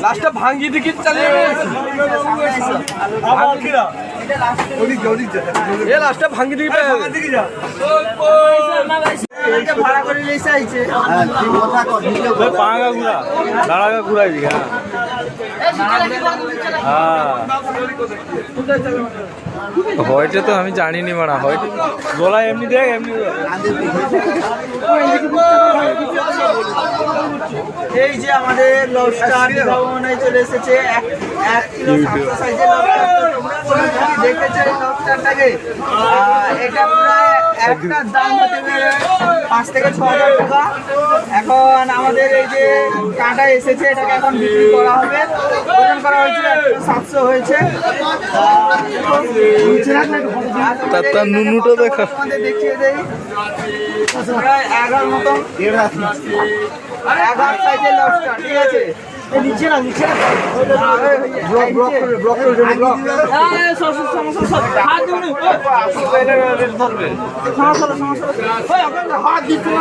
লাস্টটা ভাঙিয়ে দিকে চালিয়ে লাস্টটা ভাঙিয়ে দিকে ভাড়া করে পাঙা ঘুরা দাঁড়াগা ঘুরাই দিকে হয়টা তো আমি জানিনি মানা হয়তো গলা এমনি দেখ এমনি এই যে আমাদের লবস্টার ভবনে চলে এসেছে 1 কিলো সাইজের লবস্টার। তোমরা দেখেছো এই লবস্টারটাকে? এটা প্রায় একটার দাম হতে পারে 5 থেকে 6,000 টাকা। এখন আমাদের এই যে কাঁটা এসেছে এটাকে এখন বিক্রি করা হবে। ওজন করা হয়েছে 700 হয়েছে। তার নুনুটা দেখা তোমাদের দেখিয়ে দেই, প্রায় 11 মতন 11 সাইজের লবস্টার। ঠিক আছে, নিচে না ব্লক হাত দিচ্ছে